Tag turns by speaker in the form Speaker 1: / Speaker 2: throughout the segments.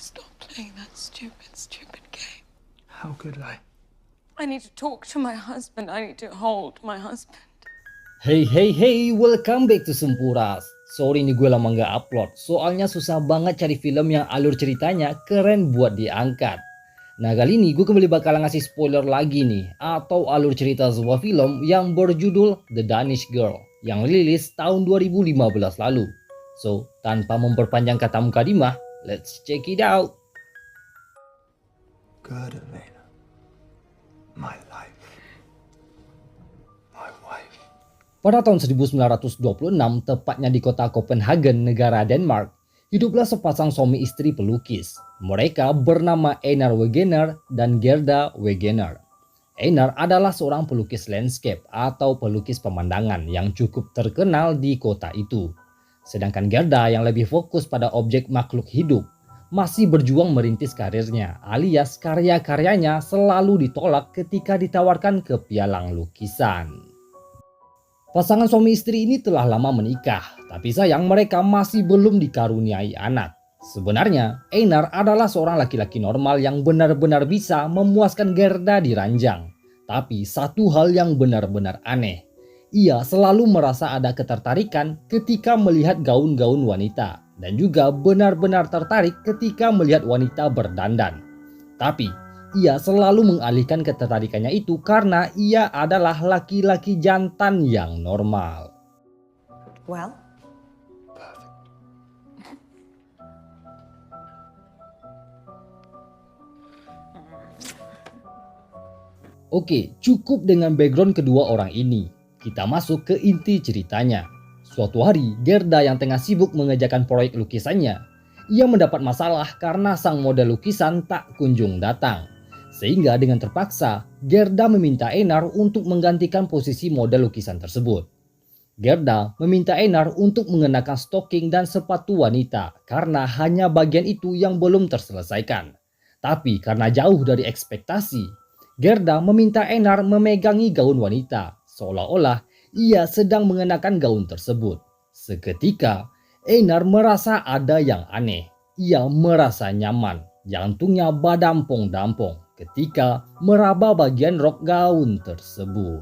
Speaker 1: Stop playing that stupid game.
Speaker 2: How could I?
Speaker 1: I need to talk to my husband. I need to hold my husband.
Speaker 3: Hey, welcome back to Sempuras. Sorry nih gue lama nggak upload, soalnya susah banget cari film yang alur ceritanya keren buat diangkat. Nah kali ini gue kembali bakal ngasih spoiler lagi nih, atau alur cerita sebuah film yang berjudul The Danish Girl, yang rilis tahun 2015 lalu. So, tanpa memperpanjang kata mukadimah, let's check it out.
Speaker 2: Good, Elena. My life. My wife.
Speaker 3: Pada tahun 1926, tepatnya di kota Copenhagen, negara Denmark, hiduplah sepasang suami istri pelukis. Mereka bernama Einar Wegener dan Gerda Wegener. Einar adalah seorang pelukis landscape atau pelukis pemandangan yang cukup terkenal di kota itu. Sedangkan Gerda yang lebih fokus pada objek makhluk hidup, masih berjuang merintis karirnya, alias karya-karyanya selalu ditolak ketika ditawarkan ke pialang lukisan. Pasangan suami istri ini telah lama menikah, tapi sayang mereka masih belum dikaruniai anak. Sebenarnya, Einar adalah seorang laki-laki normal yang benar-benar bisa memuaskan Gerda di ranjang. Tapi satu hal yang benar-benar aneh, ia selalu merasa ada ketertarikan ketika melihat gaun-gaun wanita, dan juga benar-benar tertarik ketika melihat wanita berdandan. Tapi, ia selalu mengalihkan ketertarikannya itu karena ia adalah laki-laki jantan yang normal.
Speaker 1: Well?
Speaker 3: Oke, cukup dengan background kedua orang ini. Kita masuk ke inti ceritanya. Suatu hari, Gerda yang tengah sibuk mengerjakan proyek lukisannya, ia mendapat masalah karena sang model lukisan tak kunjung datang. Sehingga dengan terpaksa, Gerda meminta Einar untuk menggantikan posisi model lukisan tersebut. Gerda meminta Einar untuk mengenakan stocking dan sepatu wanita karena hanya bagian itu yang belum terselesaikan. Tapi karena jauh dari ekspektasi, Gerda meminta Einar memegangi gaun wanita, seolah-olah ia sedang mengenakan gaun tersebut. Seketika, Einar merasa ada yang aneh. Ia merasa nyaman, jantungnya badampong-dampong ketika meraba bagian rok gaun tersebut.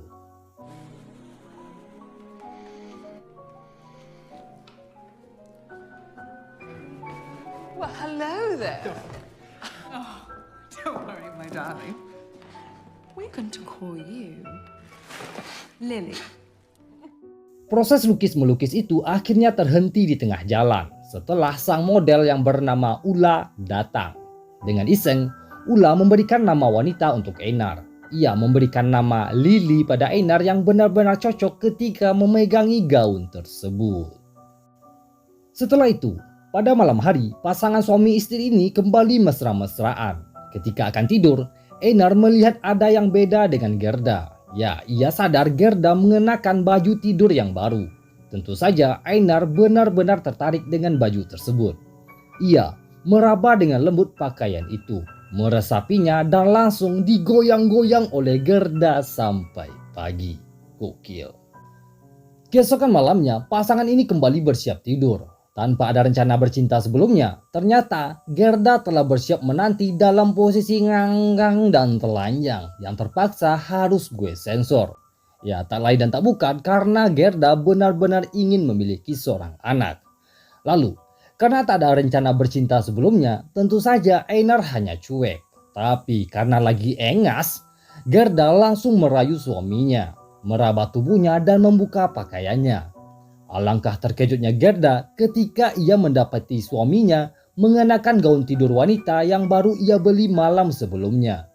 Speaker 1: Well, hello there.
Speaker 4: Oh, don't worry, my darling. We're going to call you Lily.
Speaker 3: Proses lukis-melukis itu akhirnya terhenti di tengah jalan setelah sang model yang bernama Ulla datang. Dengan iseng, Ulla memberikan nama wanita untuk Einar. Ia memberikan nama Lily pada Einar yang benar-benar cocok ketika memegangi gaun tersebut. Setelah itu, pada malam hari, pasangan suami istri ini kembali mesra-mesraan. Ketika akan tidur, Einar melihat ada yang beda dengan Gerda. Ya, ia sadar Gerda mengenakan baju tidur yang baru. Tentu saja Einar benar-benar tertarik dengan baju tersebut. Ia meraba dengan lembut pakaian itu, meresapinya dan langsung digoyang-goyang oleh Gerda sampai pagi. Gokil. Keesokan malamnya, pasangan ini kembali bersiap tidur. Tanpa ada rencana bercinta sebelumnya, ternyata Gerda telah bersiap menanti dalam posisi nganggang dan telanjang yang terpaksa harus gue sensor. Ya, tak lain dan tak bukan karena Gerda benar-benar ingin memiliki seorang anak. Lalu, karena tak ada rencana bercinta sebelumnya, tentu saja Einar hanya cuek. Tapi karena lagi engas, Gerda langsung merayu suaminya, meraba tubuhnya dan membuka pakaiannya. Alangkah terkejutnya Gerda ketika ia mendapati suaminya mengenakan gaun tidur wanita yang baru ia beli malam sebelumnya.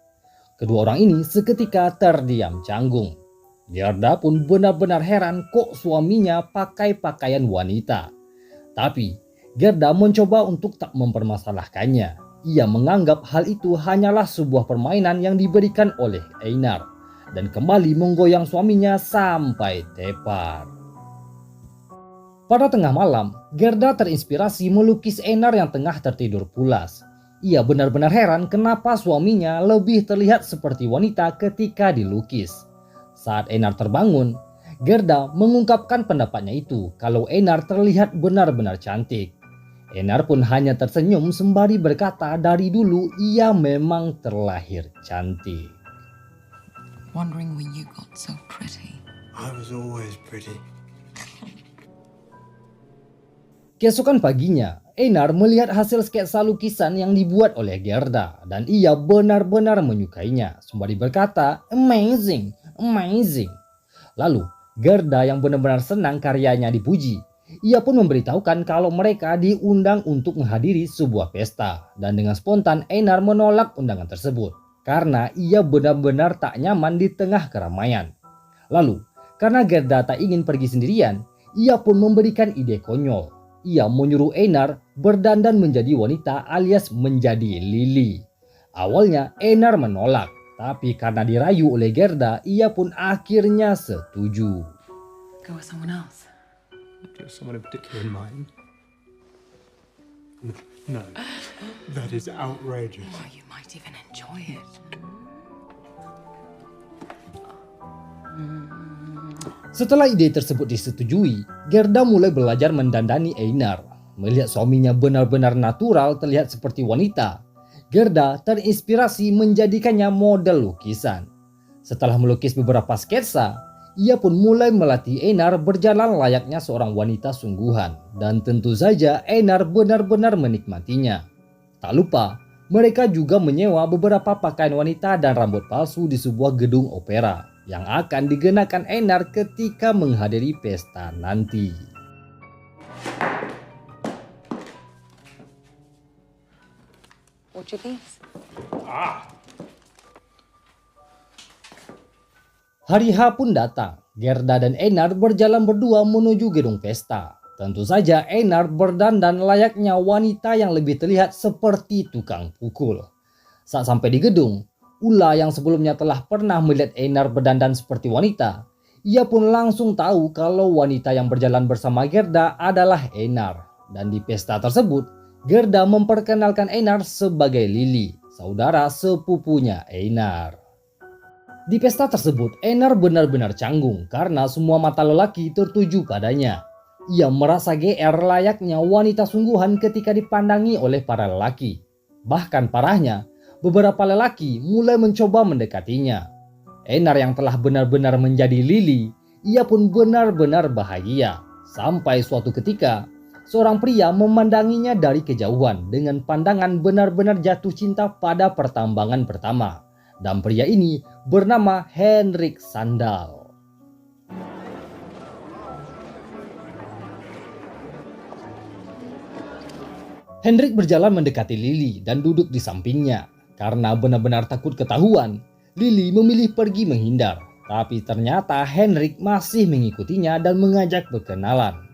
Speaker 3: Kedua orang ini seketika terdiam canggung. Gerda pun benar-benar heran kok suaminya pakai pakaian wanita. Tapi Gerda mencoba untuk tak mempermasalahkannya. Ia menganggap hal itu hanyalah sebuah permainan yang diberikan oleh Einar dan kembali menggoyang suaminya sampai tepar. Pada tengah malam, Gerda terinspirasi melukis Einar yang tengah tertidur pulas. Ia benar-benar heran kenapa suaminya lebih terlihat seperti wanita ketika dilukis. Saat Einar terbangun, Gerda mengungkapkan pendapatnya itu kalau Einar terlihat benar-benar cantik. Einar pun hanya tersenyum sembari berkata dari dulu ia memang terlahir cantik.
Speaker 4: Wondering when you got so pretty.
Speaker 2: I was always pretty.
Speaker 3: Keesokan paginya, Einar melihat hasil sketsa lukisan yang dibuat oleh Gerda dan ia benar-benar menyukainya sembari berkata, "Amazing, amazing." Lalu, Gerda yang benar-benar senang karyanya dipuji, ia pun memberitahukan kalau mereka diundang untuk menghadiri sebuah pesta dan dengan spontan Einar menolak undangan tersebut karena ia benar-benar tak nyaman di tengah keramaian. Lalu, karena Gerda tak ingin pergi sendirian, ia pun memberikan ide konyol. Ia menyuruh Einar berdandan menjadi wanita alias menjadi Lily. Awalnya Einar menolak, tapi karena dirayu oleh Gerda, ia pun akhirnya setuju.
Speaker 4: Go with someone else.
Speaker 2: Do you have someone in particular in mind? No, that is outrageous.
Speaker 4: Oh, you might even enjoy it.
Speaker 3: Setelah ide tersebut disetujui, Gerda mulai belajar mendandani Einar. Melihat suaminya benar-benar natural terlihat seperti wanita, Gerda terinspirasi menjadikannya model lukisan. Setelah melukis beberapa sketsa, ia pun mulai melatih Einar berjalan layaknya seorang wanita sungguhan. Dan tentu saja Einar benar-benar menikmatinya. Tak lupa, mereka juga menyewa beberapa pakaian wanita dan rambut palsu di sebuah gedung opera yang akan dikenakan Einar ketika menghadiri pesta nanti.
Speaker 1: What do you think?
Speaker 3: Hari H pun datang. Gerda dan Einar berjalan berdua menuju gedung pesta. Tentu saja Einar berdandan layaknya wanita yang lebih terlihat seperti tukang pukul. Saat sampai di gedung, Ula yang sebelumnya telah pernah melihat Einar berdandan seperti wanita, ia pun langsung tahu kalau wanita yang berjalan bersama Gerda adalah Einar. Dan di pesta tersebut, Gerda memperkenalkan Einar sebagai Lily, saudara sepupunya Einar. Di pesta tersebut, Einar benar-benar canggung karena semua mata lelaki tertuju padanya. Ia merasa GR layaknya wanita sungguhan ketika dipandangi oleh para lelaki. Bahkan parahnya, beberapa lelaki mulai mencoba mendekatinya. Einar yang telah benar-benar menjadi Lily, ia pun benar-benar bahagia. Sampai suatu ketika, seorang pria memandanginya dari kejauhan dengan pandangan benar-benar jatuh cinta pada pertambangan pertama. Dan pria ini bernama Henrik Sandal. Henrik berjalan mendekati Lily dan duduk di sampingnya. Karena benar-benar takut ketahuan, Lily memilih pergi menghindar. Tapi ternyata Henrik masih mengikutinya dan mengajak berkenalan.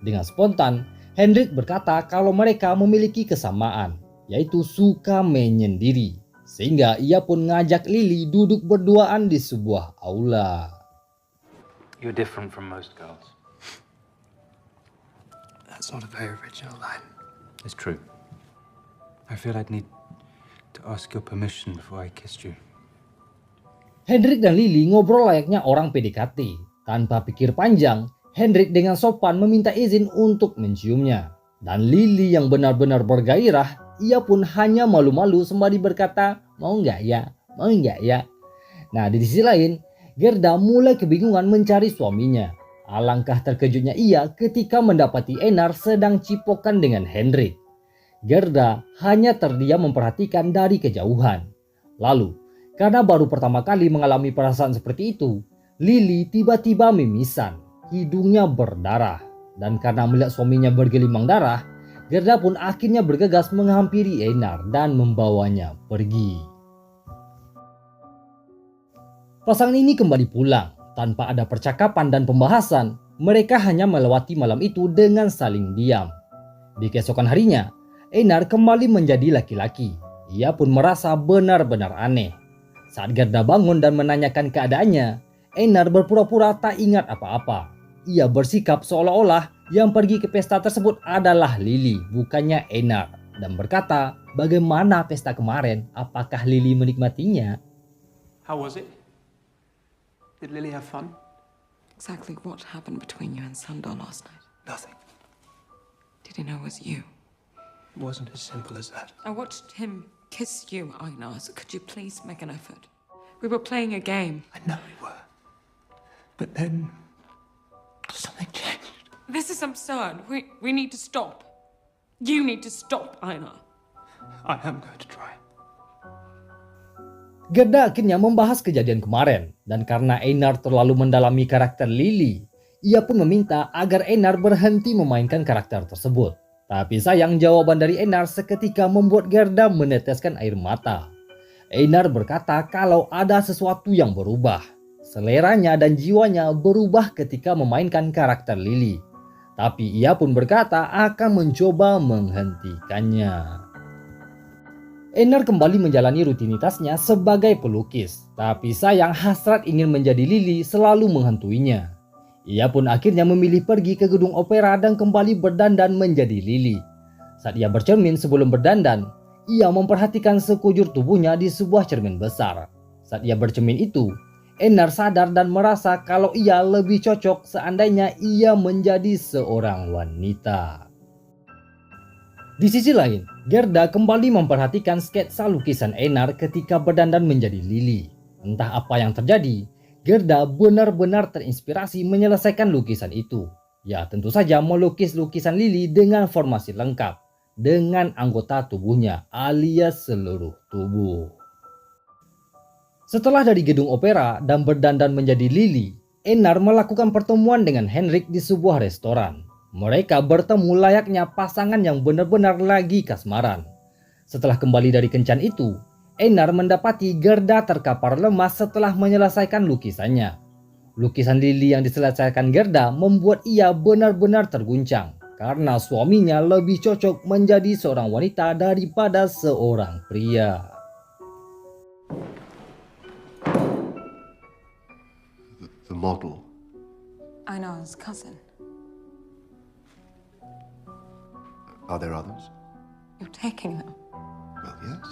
Speaker 3: Dengan spontan, Henrik berkata kalau mereka memiliki kesamaan, yaitu suka menyendiri. Sehingga ia pun ngajak Lily duduk berduaan di sebuah aula.
Speaker 5: You're different from most girls.
Speaker 2: That's not a very original line.
Speaker 5: It's true. I feel I'd need to ask your permission before I kissed you.
Speaker 3: Henrik dan Lily ngobrol layaknya orang PDKT. Tanpa pikir panjang, Henrik dengan sopan meminta izin untuk menciumnya. Dan Lily yang benar-benar bergairah, ia pun hanya malu-malu sembari berkata, mau nggak ya, mau nggak ya. Nah di sisi lain, Gerda mulai kebingungan mencari suaminya. Alangkah terkejutnya ia ketika mendapati Einar sedang cipokan dengan Henrik. Gerda hanya terdiam memperhatikan dari kejauhan. Lalu, karena baru pertama kali mengalami perasaan seperti itu, Lily tiba-tiba mimisan, hidungnya berdarah. Dan karena melihat suaminya bergelimang darah, Gerda pun akhirnya bergegas menghampiri Einar dan membawanya pergi. Pasangan ini kembali pulang. Tanpa ada percakapan dan pembahasan, mereka hanya melewati malam itu dengan saling diam. Di keesokan harinya, Einar kembali menjadi laki-laki. Ia pun merasa benar-benar aneh. Saat Gerda bangun dan menanyakan keadaannya, Einar berpura-pura tak ingat apa-apa. Ia bersikap seolah-olah yang pergi ke pesta tersebut adalah Lily, bukannya Einar. Dan berkata, bagaimana pesta kemarin? Apakah Lily menikmatinya?
Speaker 5: How was it? Did Lily have fun?
Speaker 4: Exactly what happened between you and Sandal last night?
Speaker 2: Nothing.
Speaker 4: Did he know it was you?
Speaker 2: It wasn't as simple as that.
Speaker 1: I watched him kiss you, Einar, so could you please make an effort? We were playing a game.
Speaker 2: I know we were. But then something changed.
Speaker 1: This is absurd. We need to stop. You need to stop, Einar.
Speaker 2: I am going to try.
Speaker 3: Gerda akhirnya membahas kejadian kemarin, dan karena Einar terlalu mendalami karakter Lily, ia pun meminta agar Einar berhenti memainkan karakter tersebut. Tapi sayang jawaban dari Einar seketika membuat Gerda meneteskan air mata. Einar berkata kalau ada sesuatu yang berubah. Seleranya dan jiwanya berubah ketika memainkan karakter Lily. Tapi ia pun berkata akan mencoba menghentikannya. Einar kembali menjalani rutinitasnya sebagai pelukis, tapi sayang hasrat ingin menjadi Lily selalu menghantuinya. Ia pun akhirnya memilih pergi ke gedung opera dan kembali berdandan menjadi Lily. Saat ia bercermin sebelum berdandan, ia memperhatikan sekujur tubuhnya di sebuah cermin besar. Saat ia bercermin itu, Einar sadar dan merasa kalau ia lebih cocok seandainya ia menjadi seorang wanita. Di sisi lain, Gerda kembali memperhatikan sketsa lukisan Einar ketika berdandan menjadi Lily. Entah apa yang terjadi, Gerda benar-benar terinspirasi menyelesaikan lukisan itu. Ya, tentu saja melukis lukisan Lily dengan formasi lengkap, dengan anggota tubuhnya alias seluruh tubuh. Setelah dari gedung opera dan berdandan menjadi Lily, Einar melakukan pertemuan dengan Henrik di sebuah restoran. Mereka bertemu layaknya pasangan yang benar-benar lagi kasmaran. Setelah kembali dari kencan itu, Einar mendapati Gerda terkapar lemas setelah menyelesaikan lukisannya. Lukisan Lily yang diselesaikan Gerda membuat ia benar-benar terguncang karena suaminya lebih cocok menjadi seorang wanita daripada seorang pria.
Speaker 6: The model.
Speaker 1: Einar's cousin.
Speaker 6: Are there others?
Speaker 1: You're taking them.
Speaker 6: Well, yes.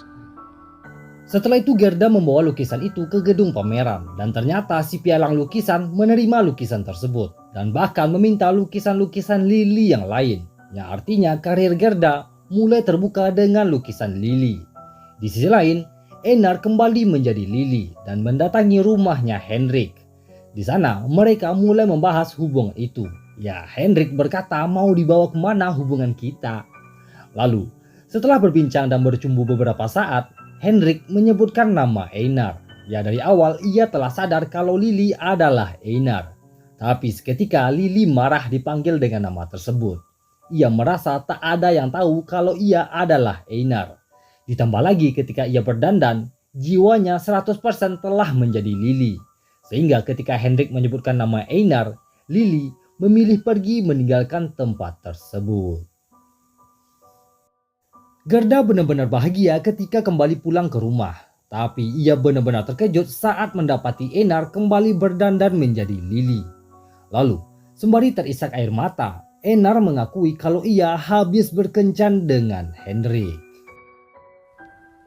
Speaker 3: Setelah itu Gerda membawa lukisan itu ke gedung pameran dan ternyata si pialang lukisan menerima lukisan tersebut dan bahkan meminta lukisan-lukisan Lily yang lain. Yang artinya karir Gerda mulai terbuka dengan lukisan Lily. Di sisi lain, Einar kembali menjadi Lily dan mendatangi rumahnya Henrik. Di sana mereka mulai membahas hubungan itu. Ya, Henrik berkata mau dibawa kemana hubungan kita. Lalu, setelah berbincang dan bercumbu beberapa saat, Henrik menyebutkan nama Einar. Ya, dari awal ia telah sadar kalau Lily adalah Einar. Tapi seketika Lily marah dipanggil dengan nama tersebut. Ia merasa tak ada yang tahu kalau ia adalah Einar. Ditambah lagi ketika ia berdandan, jiwanya 100% telah menjadi Lily. Sehingga ketika Henrik menyebutkan nama Einar, Lily memilih pergi meninggalkan tempat tersebut. Gerda benar-benar bahagia ketika kembali pulang ke rumah. Tapi ia benar-benar terkejut saat mendapati Einar kembali berdandan menjadi Lily. Lalu, sembari terisak air mata, Einar mengakui kalau ia habis berkencan dengan Henrik.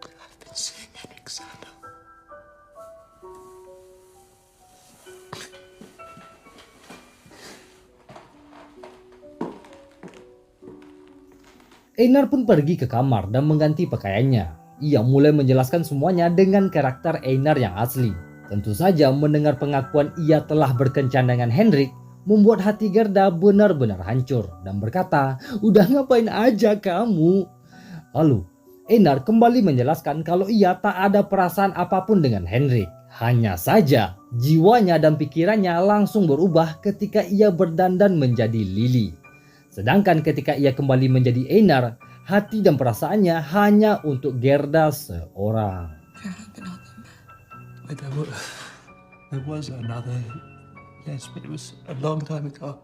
Speaker 2: I've been seeing Henrik Sander.
Speaker 3: Einar pun pergi ke kamar dan mengganti pakaiannya. Ia mulai menjelaskan semuanya dengan karakter Einar yang asli. Tentu saja mendengar pengakuan ia telah berkencan dengan Henrik membuat hati Gerda benar-benar hancur dan berkata, "Udah ngapain aja kamu?" Lalu, Einar kembali menjelaskan kalau ia tak ada perasaan apapun dengan Henrik. Hanya saja, jiwanya dan pikirannya langsung berubah ketika ia berdandan menjadi Lily. Sedangkan ketika ia kembali menjadi Einar, hati dan perasaannya hanya untuk Gerda seorang.
Speaker 2: There was another, yes, but it was a long time ago.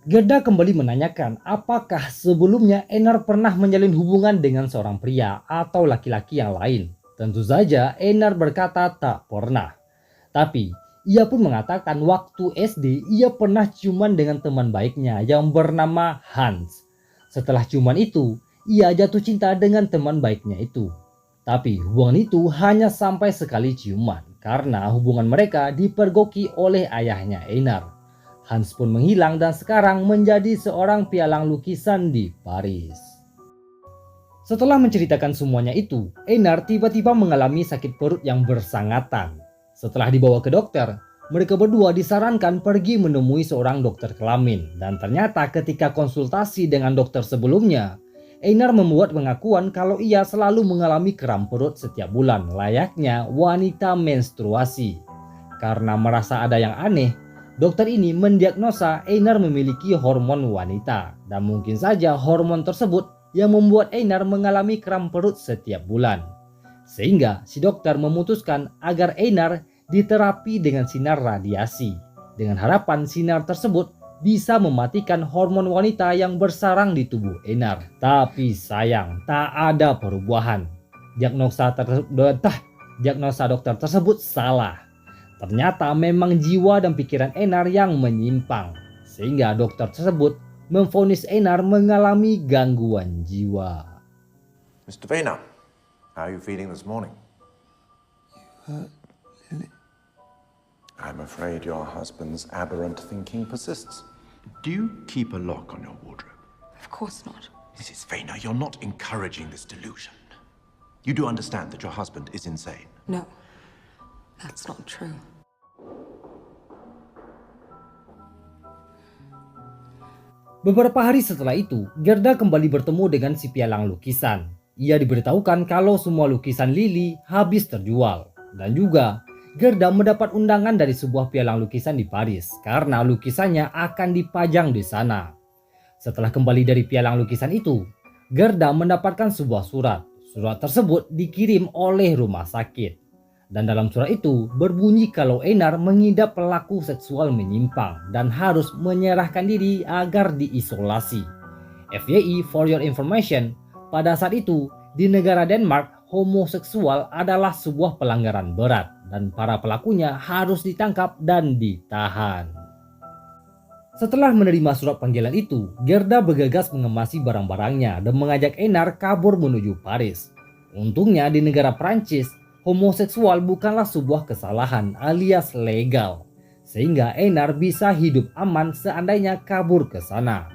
Speaker 3: Gerda kembali menanyakan apakah sebelumnya Einar pernah menjalin hubungan dengan seorang pria atau laki-laki yang lain. Tentu saja Einar berkata tak pernah. Tapi ia pun mengatakan waktu SD ia pernah ciuman dengan teman baiknya yang bernama Hans. Setelah ciuman itu, ia jatuh cinta dengan teman baiknya itu. Tapi hubungan itu hanya sampai sekali ciuman karena hubungan mereka dipergoki oleh ayahnya Einar. Hans pun menghilang dan sekarang menjadi seorang pialang lukisan di Paris. Setelah menceritakan semuanya itu, Einar tiba-tiba mengalami sakit perut yang bersangatan. Setelah dibawa ke dokter, mereka berdua disarankan pergi menemui seorang dokter kelamin. Dan ternyata ketika konsultasi dengan dokter sebelumnya, Einar membuat pengakuan kalau ia selalu mengalami kram perut setiap bulan, layaknya wanita menstruasi. Karena merasa ada yang aneh, dokter ini mendiagnosa Einar memiliki hormon wanita. Dan mungkin saja hormon tersebut yang membuat Einar mengalami kram perut setiap bulan. Sehingga si dokter memutuskan agar Einar diterapi dengan sinar radiasi, dengan harapan sinar tersebut bisa mematikan hormon wanita yang bersarang di tubuh Einar. Tapi sayang, tak ada perubahan. Diagnosa dokter tersebut salah. Ternyata memang jiwa dan pikiran Einar yang menyimpang, sehingga dokter tersebut memvonis Einar mengalami gangguan jiwa.
Speaker 7: Mr. Vena, how are you feeling this morning?
Speaker 6: Lily?
Speaker 7: I'm afraid your husband's aberrant thinking persists.
Speaker 6: Do you keep a lock on your wardrobe?
Speaker 1: Of course not.
Speaker 6: Mrs. Vena, you're not encouraging this delusion. You do understand that your husband is insane.
Speaker 1: No, that's not true.
Speaker 3: Beberapa hari setelah itu, Gerda kembali bertemu dengan si pialang lukisan. Ia diberitahukan kalau semua lukisan Lily habis terjual. Dan juga, Gerda mendapat undangan dari sebuah pialang lukisan di Paris karena lukisannya akan dipajang di sana. Setelah kembali dari pialang lukisan itu, Gerda mendapatkan sebuah surat. Surat tersebut dikirim oleh rumah sakit. Dan dalam surat itu berbunyi kalau Einar mengidap pelaku seksual menyimpang dan harus menyerahkan diri agar diisolasi. FYI, for your information, pada saat itu di negara Denmark homoseksual adalah sebuah pelanggaran berat dan para pelakunya harus ditangkap dan ditahan. Setelah menerima surat panggilan itu, Gerda bergegas mengemasi barang-barangnya dan mengajak Einar kabur menuju Paris. Untungnya di negara Prancis, homoseksual bukanlah sebuah kesalahan alias legal, sehingga Einar bisa hidup aman seandainya kabur ke sana.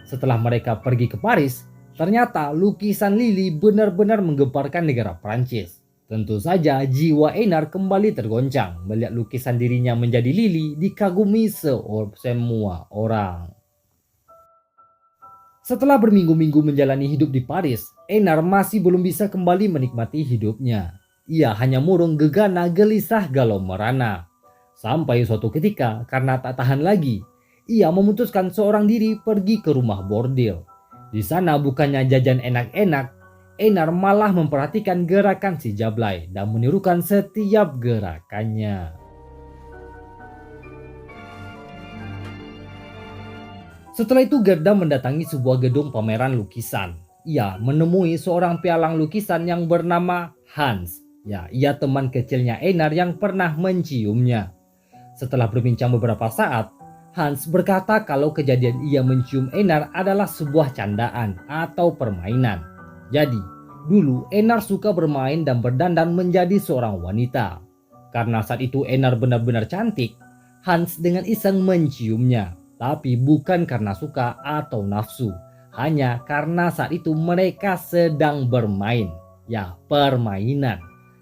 Speaker 3: Setelah mereka pergi ke Paris, ternyata lukisan Lily benar-benar menggemparkan negara Prancis. Tentu saja jiwa Einar kembali tergoncang melihat lukisan dirinya menjadi Lily dikagumi semua orang. Setelah berminggu-minggu menjalani hidup di Paris, Einar masih belum bisa kembali menikmati hidupnya. Ia hanya murung gegana gelisah galau merana. Sampai suatu ketika karena tak tahan lagi, ia memutuskan seorang diri pergi ke rumah bordil. Di sana bukannya jajan enak-enak, Einar malah memperhatikan gerakan si Jablay dan menirukan setiap gerakannya. Setelah itu Gerda mendatangi sebuah gedung pameran lukisan. Ia menemui seorang pialang lukisan yang bernama Hans. Ya, ia teman kecilnya Einar yang pernah menciumnya. Setelah berbincang beberapa saat, Hans berkata kalau kejadian ia mencium Einar adalah sebuah candaan atau permainan. Jadi, dulu Einar suka bermain dan berdandan menjadi seorang wanita. Karena saat itu Einar benar-benar cantik, Hans dengan iseng menciumnya. Tapi bukan karena suka atau nafsu, hanya karena saat itu mereka sedang bermain. Ya, permainan.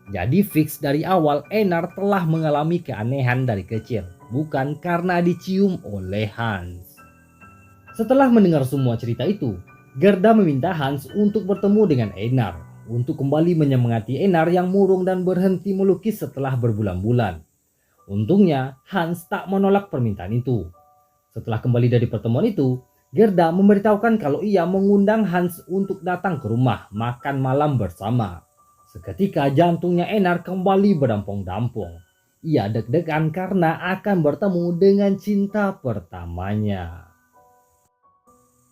Speaker 3: Jadi fix dari awal Einar telah mengalami keanehan dari kecil, bukan karena dicium oleh Hans. Setelah mendengar semua cerita itu, Gerda meminta Hans untuk bertemu dengan Einar, untuk kembali menyemangati Einar yang murung dan berhenti melukis setelah berbulan-bulan. Untungnya Hans tak menolak permintaan itu. Setelah kembali dari pertemuan itu, Gerda memberitahukan kalau ia mengundang Hans untuk datang ke rumah makan malam bersama. Seketika jantungnya Einar kembali berdampung-dampung. Ia deg-degan karena akan bertemu dengan cinta pertamanya.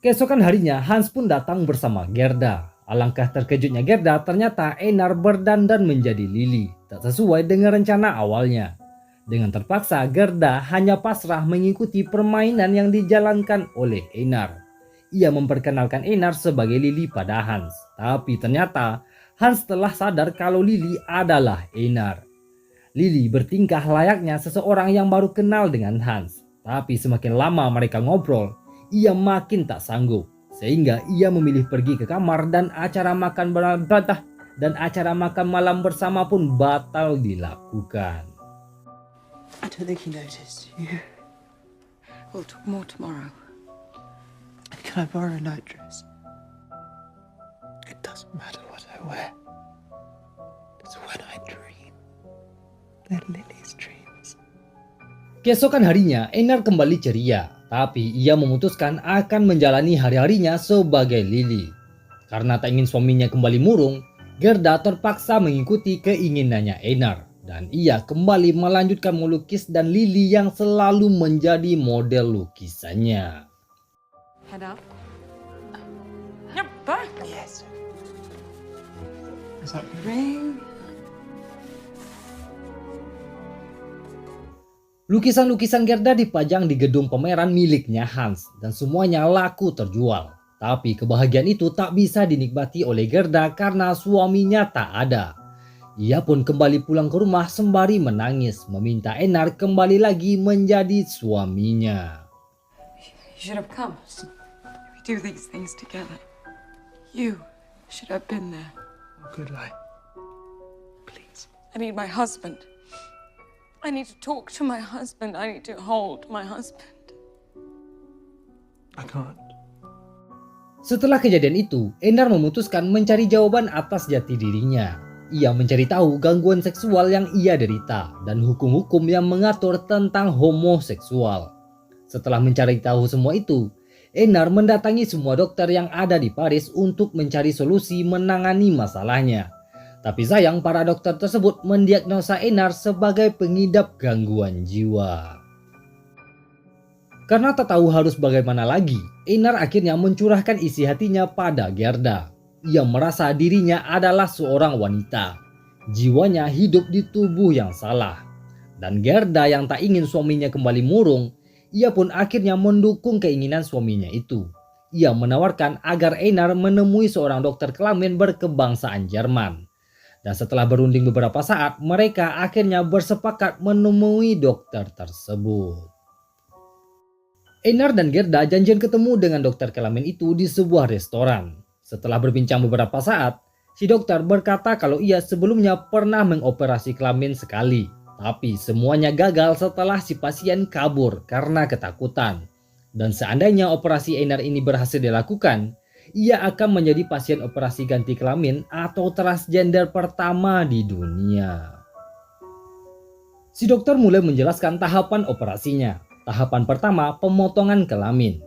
Speaker 3: Keesokan harinya Hans pun datang bersama Gerda. Alangkah terkejutnya Gerda, ternyata Einar berdandan menjadi Lily, tak sesuai dengan rencana awalnya. Dengan terpaksa Gerda hanya pasrah mengikuti permainan yang dijalankan oleh Einar. Ia memperkenalkan Einar sebagai Lily pada Hans, tapi ternyata Hans telah sadar kalau Lily adalah Einar. Lily bertingkah layaknya seseorang yang baru kenal dengan Hans. Tapi semakin lama mereka ngobrol, ia makin tak sanggup. sehingga ia memilih pergi ke kamar dan acara makan malam bersama pun batal dilakukan.
Speaker 2: I don't think he noticed you.
Speaker 1: We'll talk more tomorrow.
Speaker 2: Can I borrow a night dress? It doesn't matter what I wear. It's when I dream. They're Lily's dreams.
Speaker 3: Keesokan harinya, Einar kembali ceria, tapi ia memutuskan akan menjalani hari-harinya sebagai Lily. Karena tak ingin suaminya kembali murung, Gerda terpaksa mengikuti keinginannya Einar. Dan ia kembali melanjutkan melukis dan Lily yang selalu menjadi model lukisannya.
Speaker 1: Head up. No, back.
Speaker 2: Yes. Is that ring?
Speaker 3: Lukisan-lukisan Gerda dipajang di gedung pameran miliknya Hans dan semuanya laku terjual. Tapi kebahagiaan itu tak bisa dinikmati oleh Gerda karena suaminya tak ada. Ia pun kembali pulang ke rumah sembari menangis meminta Einar kembali lagi menjadi suaminya.
Speaker 1: You should have come. We do these things together. You should have been there.
Speaker 2: Or could I? Please.
Speaker 1: I need my husband. I need to talk to my husband. I need to hold my husband.
Speaker 2: I can't.
Speaker 3: Setelah kejadian itu, Einar memutuskan mencari jawaban atas jati dirinya. Ia mencari tahu gangguan seksual yang ia derita dan hukum-hukum yang mengatur tentang homoseksual. Setelah mencari tahu semua itu, Einar mendatangi semua dokter yang ada di Paris untuk mencari solusi menangani masalahnya. Tapi sayang para dokter tersebut mendiagnosa Einar sebagai pengidap gangguan jiwa. Karena tak tahu harus bagaimana lagi, Einar akhirnya mencurahkan isi hatinya pada Gerda. Ia merasa dirinya adalah seorang wanita. Jiwanya hidup di tubuh yang salah. Dan Gerda yang tak ingin suaminya kembali murung, ia pun akhirnya mendukung keinginan suaminya itu. Ia menawarkan agar Einar menemui seorang dokter kelamin berkebangsaan Jerman. Dan setelah berunding beberapa saat, mereka akhirnya bersepakat menemui dokter tersebut. Einar dan Gerda janjian ketemu dengan dokter kelamin itu di sebuah restoran. Setelah berbincang beberapa saat, si dokter berkata kalau ia sebelumnya pernah mengoperasi kelamin sekali. Tapi semuanya gagal setelah si pasien kabur karena ketakutan. Dan seandainya operasi Einar ini berhasil dilakukan, ia akan menjadi pasien operasi ganti kelamin atau transgender pertama di dunia. Si dokter mulai menjelaskan tahapan operasinya. Tahapan pertama, pemotongan kelamin.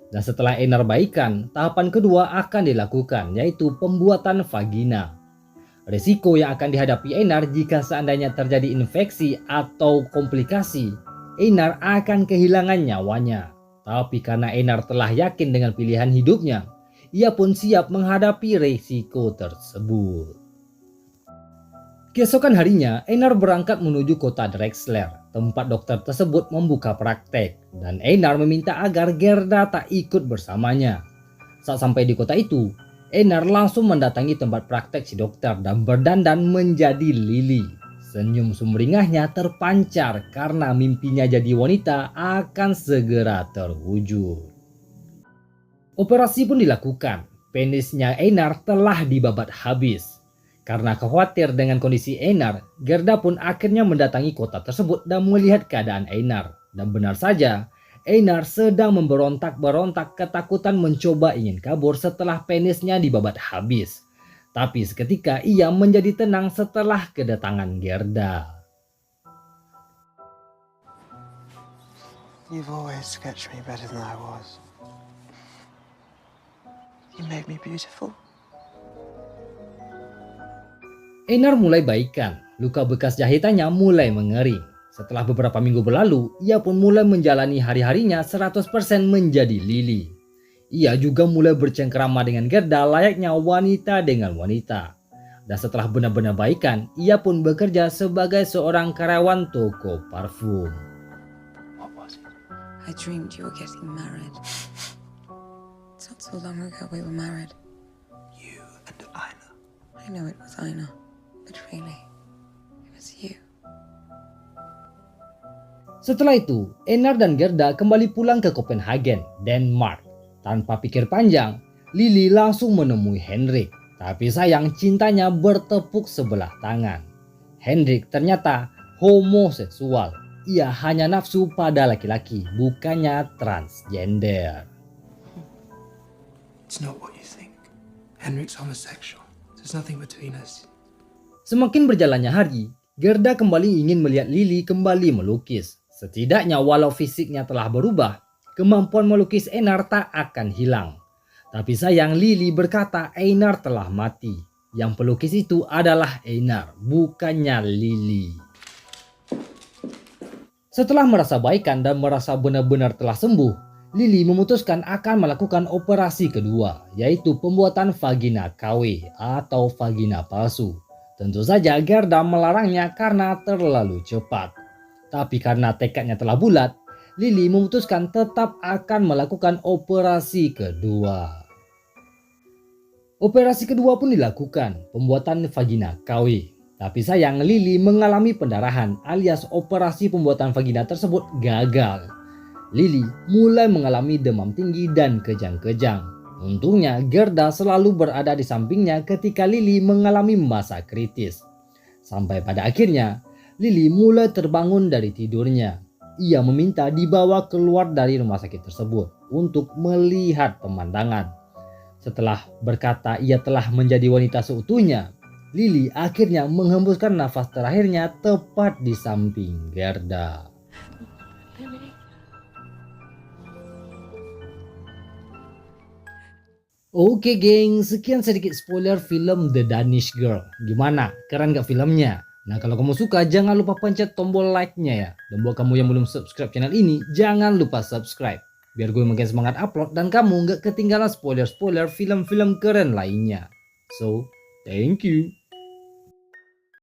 Speaker 3: Dan setelah Einar baikan, tahapan kedua akan dilakukan, yaitu pembuatan vagina. Risiko yang akan dihadapi Einar jika seandainya terjadi infeksi atau komplikasi, Einar akan kehilangan nyawanya. Tapi karena Einar telah yakin dengan pilihan hidupnya, ia pun siap menghadapi risiko tersebut. Keesokan harinya, Einar berangkat menuju kota Drexler, tempat dokter tersebut membuka praktek, dan Einar meminta agar Gerda tak ikut bersamanya. Saat sampai di kota itu, Einar langsung mendatangi tempat praktek si dokter dan berdandan menjadi Lily. Senyum sumringahnya terpancar karena mimpinya jadi wanita akan segera terwujud. Operasi pun dilakukan. Penisnya Einar telah dibabat habis. Karena khawatir dengan kondisi Einar, Gerda pun akhirnya mendatangi kota tersebut dan melihat keadaan Einar. Dan benar saja, Einar sedang memberontak-berontak ketakutan mencoba ingin kabur setelah penisnya dibabat habis. Tapi seketika ia menjadi tenang setelah kedatangan Gerda.
Speaker 2: You've always sketched me better than I was. You made me beautiful.
Speaker 3: Einar mulai baikan, luka bekas jahitannya mulai mengering. Setelah beberapa minggu berlalu, ia pun mulai menjalani hari-harinya 100% menjadi Lily. Ia juga mulai bercengkrama dengan Gerda layaknya wanita dengan wanita. Dan setelah benar-benar baikan, ia pun bekerja sebagai seorang karyawan toko parfum.
Speaker 2: What was it?
Speaker 1: I dreamed you were getting married. It's not so long ago we were married.
Speaker 2: You and Ina.
Speaker 1: I know it was Ina, but really, it was you.
Speaker 3: Setelah itu, Einar dan Gerda kembali pulang ke Copenhagen, Denmark. Tanpa pikir panjang, Lily langsung menemui Henrik. Tapi sayang cintanya bertepuk sebelah tangan. Henrik ternyata homoseksual. Ia hanya nafsu pada laki-laki, bukannya transgender.
Speaker 2: It's not what you think. Henrik's homosexual. There's nothing between us.
Speaker 3: Semakin berjalannya hari, Gerda kembali ingin melihat Lily kembali melukis. Setidaknya walau fisiknya telah berubah, kemampuan melukis Einar tak akan hilang. Tapi sayang Lily berkata Einar telah mati. Yang pelukis itu adalah Einar, bukannya Lily. Setelah merasa baikan dan merasa benar-benar telah sembuh, Lily memutuskan akan melakukan operasi kedua, yaitu pembuatan vagina KW atau vagina palsu. Tentu saja Gerda melarangnya karena terlalu cepat. Tapi karena tekadnya telah bulat, Lily memutuskan tetap akan melakukan operasi kedua. Operasi kedua pun dilakukan, pembuatan vagina KW. Tapi sayang Lily mengalami pendarahan alias operasi pembuatan vagina tersebut gagal. Lily mulai mengalami demam tinggi dan kejang-kejang. Untungnya Gerda selalu berada di sampingnya ketika Lily mengalami masa kritis. Sampai pada akhirnya Lily mulai terbangun dari tidurnya. Ia meminta dibawa keluar dari rumah sakit tersebut untuk melihat pemandangan. Setelah berkata ia telah menjadi wanita seutuhnya, Lily akhirnya menghembuskan nafas terakhirnya tepat di samping Gerda. Oke geng, sekian sedikit spoiler film The Danish Girl. Gimana? Keren gak filmnya? Nah kalau kamu suka jangan lupa pencet tombol like-nya ya. Dan buat kamu yang belum subscribe channel ini, jangan lupa subscribe. Biar gue makin semangat upload dan kamu gak ketinggalan spoiler-spoiler film-film keren lainnya. So, thank you.